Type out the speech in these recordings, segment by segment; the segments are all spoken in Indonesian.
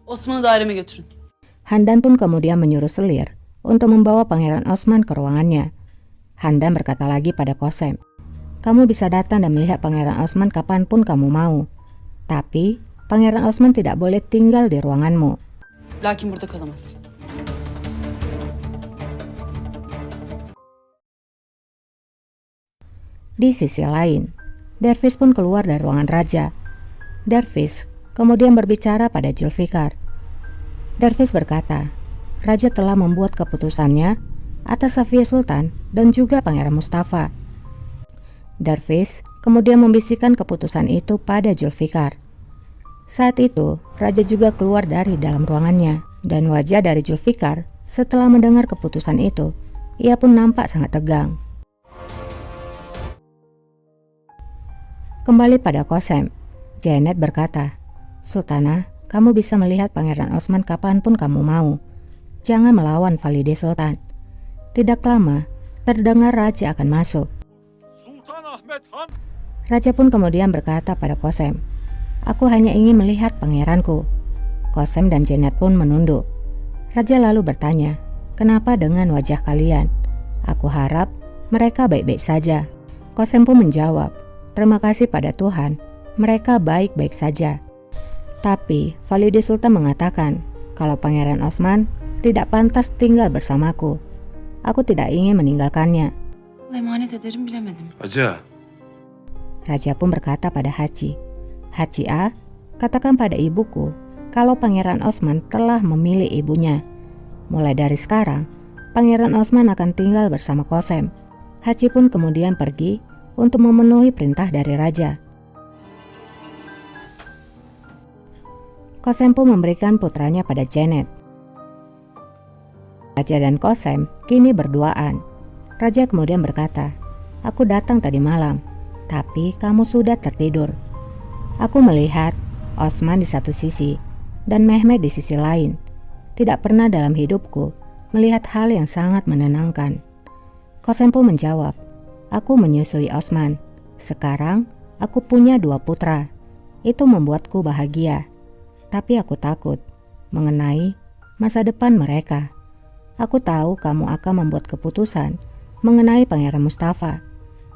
Osman'ı daireme götürün. Handan pun kemudian menyuruh selir untuk membawa Pangeran Osman ke ruangannya. Handan berkata lagi pada Qasem, "Kamu bisa datang dan melihat Pangeran Osman kapanpun kamu mau. Tapi Pangeran Osman tidak boleh tinggal di ruanganmu." Lakin burada kalamaz. Di sisi lain, Dervish pun keluar dari ruangan raja. Dervish kemudian berbicara pada Zulfikar. Dervish berkata, raja telah membuat keputusannya atas Safiyah Sultan dan juga Pangeran Mustafa. Dervish kemudian membisikkan keputusan itu pada Zulfikar. Saat itu, raja juga keluar dari dalam ruangannya, dan wajah dari Zulfikar setelah mendengar keputusan itu, ia pun nampak sangat tegang. Kembali pada Qasem, Janet berkata, "Sultanah, kamu bisa melihat Pangeran Osman kapanpun kamu mau. Jangan melawan Valide Sultan." Tidak lama, terdengar raja akan masuk. Sultan Ahmet Han. Raja pun kemudian berkata pada Qasem, "Aku hanya ingin melihat pangeranku." Qasem dan Janet pun menunduk. Raja lalu bertanya, "Kenapa dengan wajah kalian? Aku harap mereka baik-baik saja." Qasem pun menjawab, "Terima kasih pada Tuhan, mereka baik-baik saja." Tapi Valide Sultan mengatakan kalau Pangeran Osman tidak pantas tinggal bersamaku. Aku tidak ingin meninggalkannya. Emanet ederim bilemedim. Raja. Raja pun berkata pada Haji, "Haji A, katakan pada ibuku kalau Pangeran Osman telah memilih ibunya. Mulai dari sekarang, Pangeran Osman akan tinggal bersama Qasem." Haji pun kemudian pergi untuk memenuhi perintah dari raja. Qasem pun memberikan putranya pada Janet. Raja dan Qasem kini berduaan. Raja kemudian berkata, "Aku datang tadi malam, tapi kamu sudah tertidur. Aku melihat Osman di satu sisi dan Mehmet di sisi lain. Tidak pernah dalam hidupku melihat hal yang sangat menenangkan." Qasem pun menjawab, "Aku menyusui Osman. Sekarang aku punya 2 putra. Itu membuatku bahagia. Tapi aku takut mengenai masa depan mereka. Aku tahu kamu akan membuat keputusan mengenai Pangeran Mustafa.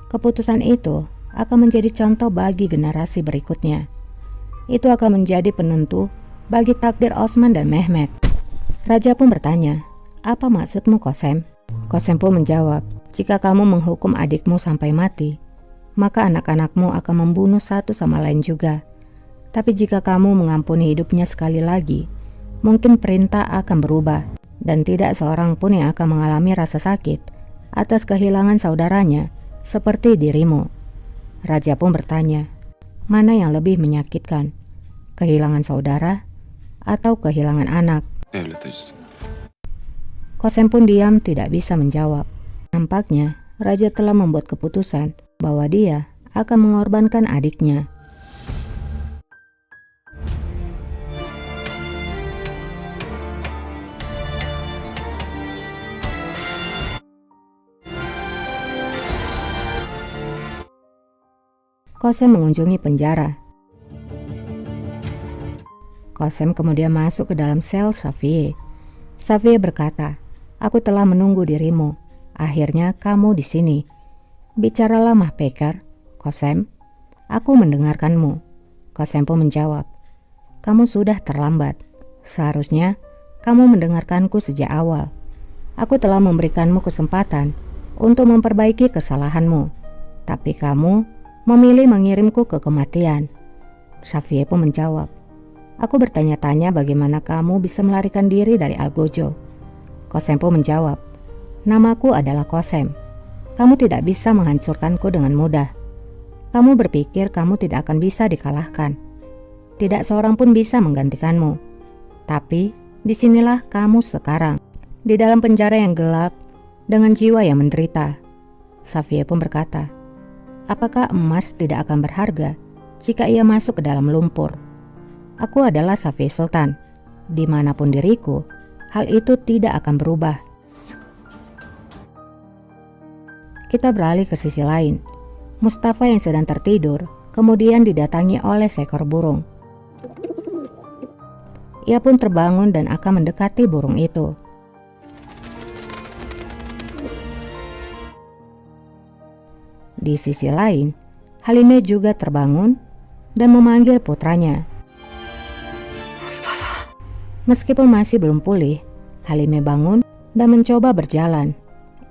Keputusan itu akan menjadi contoh bagi generasi berikutnya. Itu akan menjadi penentu bagi takdir Osman dan Mehmet." Raja pun bertanya, "Apa maksudmu, Qasem?" Qasem pun menjawab, "Jika kamu menghukum adikmu sampai mati, maka anak-anakmu akan membunuh satu sama lain juga. Tapi jika kamu mengampuni hidupnya sekali lagi, mungkin perintah akan berubah dan tidak seorang pun yang akan mengalami rasa sakit atas kehilangan saudaranya seperti dirimu." Raja pun bertanya, "Mana yang lebih menyakitkan? Kehilangan saudara atau kehilangan anak?" Evlat acısı. Qasem pun diam tidak bisa menjawab. Nampaknya raja telah membuat keputusan bahwa dia akan mengorbankan adiknya. Qasem mengunjungi penjara. Qasem kemudian masuk ke dalam sel Safiyah. Safiyah berkata, "Aku telah menunggu dirimu. Akhirnya kamu di sini. Bicaralah Mahpekar, Qasem. Aku mendengarkanmu." Qasem pun menjawab, "Kamu sudah terlambat. Seharusnya kamu mendengarkanku sejak awal. Aku telah memberikanmu kesempatan untuk memperbaiki kesalahanmu. Tapi kamu memilih mengirimku ke kematian." Safiyah pun menjawab, "Aku bertanya-tanya bagaimana kamu bisa melarikan diri dari Algojo." Qasem pun menjawab, "Namaku adalah Qasem. Kamu tidak bisa menghancurkanku dengan mudah. Kamu berpikir kamu tidak akan bisa dikalahkan. Tidak seorang pun bisa menggantikanmu. Tapi disinilah kamu sekarang, di dalam penjara yang gelap dengan jiwa yang menderita." Safiyah pun berkata, "Apakah emas tidak akan berharga jika ia masuk ke dalam lumpur? Aku adalah Safiyah Sultan. Dimanapun diriku, hal itu tidak akan berubah." Kita beralih ke sisi lain. Mustafa yang sedang tertidur kemudian didatangi oleh seekor burung. Ia pun terbangun dan akan mendekati burung itu. Di sisi lain, Halime juga terbangun dan memanggil putranya. Mustafa. Meskipun masih belum pulih, Halime bangun dan mencoba berjalan.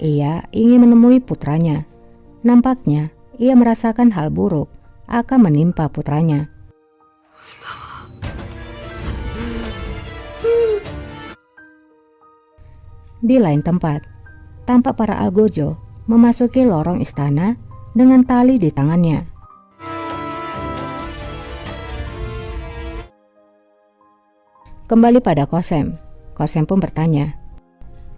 Ia ingin menemui putranya. Nampaknya ia merasakan hal buruk akan menimpa putranya. Mustafa. Di lain tempat, tampak para algojo memasuki lorong istana dengan tali di tangannya. Kembali pada Kosem. Kosem pun bertanya,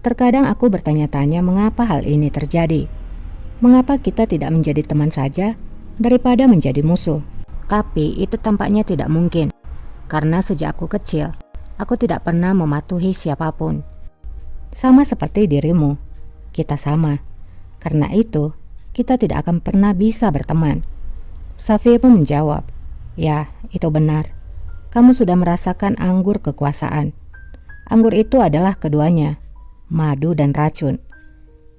"Terkadang aku bertanya-tanya mengapa hal ini terjadi. Mengapa kita tidak menjadi teman saja daripada menjadi musuh? Tapi itu tampaknya tidak mungkin, karena sejak aku kecil, aku tidak pernah mematuhi siapapun. Sama seperti dirimu, kita sama. Karena itu, kita tidak akan pernah bisa berteman." Safie pun menjawab, "Ya, itu benar. Kamu sudah merasakan anggur kekuasaan. Anggur itu adalah keduanya, madu dan racun.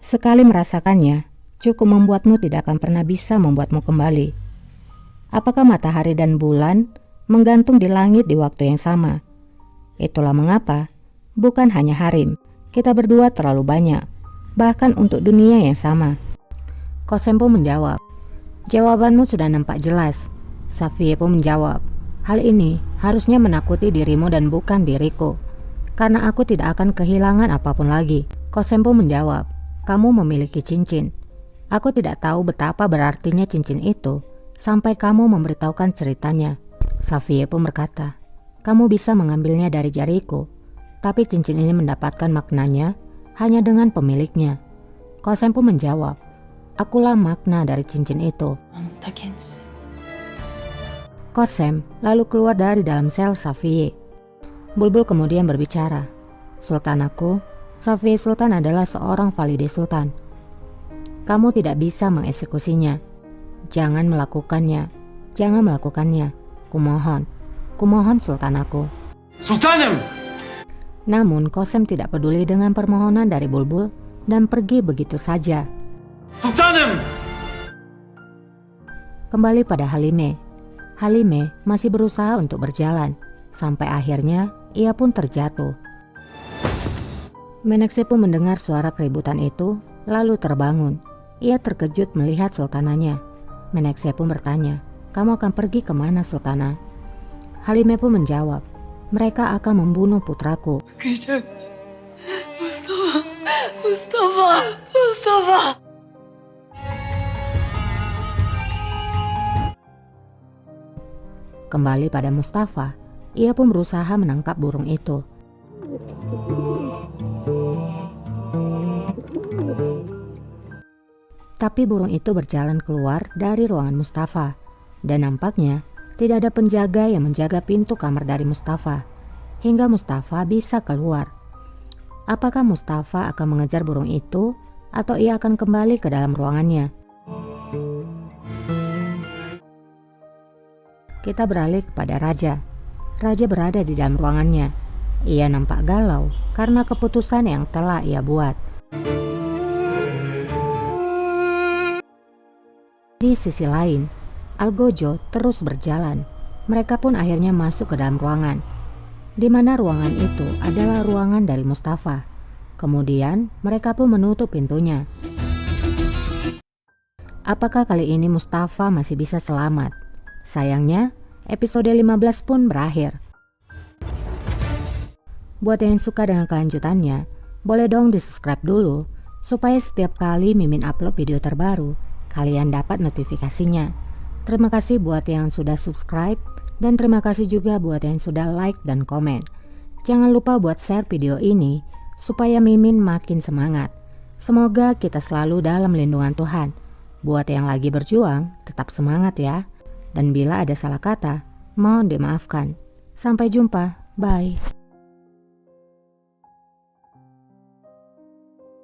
Sekali merasakannya, cukup membuatmu tidak akan pernah bisa membuatmu kembali. Apakah matahari dan bulan menggantung di langit di waktu yang sama? Itulah mengapa, bukan hanya Harim, kita berdua terlalu banyak, bahkan untuk dunia yang sama." Kosem pun menjawab, "Jawabanmu sudah nampak jelas." Safie pun menjawab, "Hal ini harusnya menakuti dirimu dan bukan diriku, karena aku tidak akan kehilangan apapun lagi." Kosem pun menjawab, "Kamu memiliki cincin. Aku tidak tahu betapa berartinya cincin itu sampai kamu memberitahukan ceritanya." Safie pun berkata, "Kamu bisa mengambilnya dari jariku, tapi cincin ini mendapatkan maknanya hanya dengan pemiliknya." Kosem pun menjawab, "Akulah makna dari cincin itu." Anta kendisi. Kosem lalu keluar dari dalam sel Safie. Bulbul kemudian berbicara, "Sultan aku, Safie Sultan adalah seorang valide sultan. Kamu tidak bisa mengeksekusinya. Jangan melakukannya. Jangan melakukannya. Kumohon. Kumohon Sultan aku." Sultanım! Namun Kosem tidak peduli dengan permohonan dari Bulbul dan pergi begitu saja. Sultanım! Kembali pada Halime. Halime masih berusaha untuk berjalan, sampai akhirnya ia pun terjatuh. Menekse pun mendengar suara keributan itu, lalu terbangun. Ia terkejut melihat sultananya. Menekse pun bertanya, "Kamu akan pergi kemana, Sultana?" Halime pun menjawab, "Mereka akan membunuh putraku." Kejap. Mustafa. Mustafa. Mustafa. Kembali pada Mustafa, ia pun berusaha menangkap burung itu. Tapi burung itu berjalan keluar dari ruangan Mustafa, dan nampaknya tidak ada penjaga yang menjaga pintu kamar dari Mustafa, hingga Mustafa bisa keluar. Apakah Mustafa akan mengejar burung itu, atau ia akan kembali ke dalam ruangannya? Kita beralih kepada Raja. Raja berada di dalam ruangannya. Ia nampak galau karena keputusan yang telah ia buat. Di sisi lain, Algojo terus berjalan. Mereka pun akhirnya masuk ke dalam ruangan, di mana ruangan itu adalah ruangan dari Mustafa. Kemudian mereka pun menutup pintunya. Apakah kali ini Mustafa masih bisa selamat? Sayangnya, episode 15 pun berakhir. Buat yang suka dengan kelanjutannya, boleh dong di-subscribe dulu, supaya setiap kali Mimin upload video terbaru, kalian dapat notifikasinya. Terima kasih buat yang sudah subscribe, dan terima kasih juga buat yang sudah like dan komen. Jangan lupa buat share video ini, supaya Mimin makin semangat. Semoga kita selalu dalam lindungan Tuhan. Buat yang lagi berjuang, tetap semangat ya. Dan bila ada salah kata, mohon dimaafkan. Sampai jumpa, bye.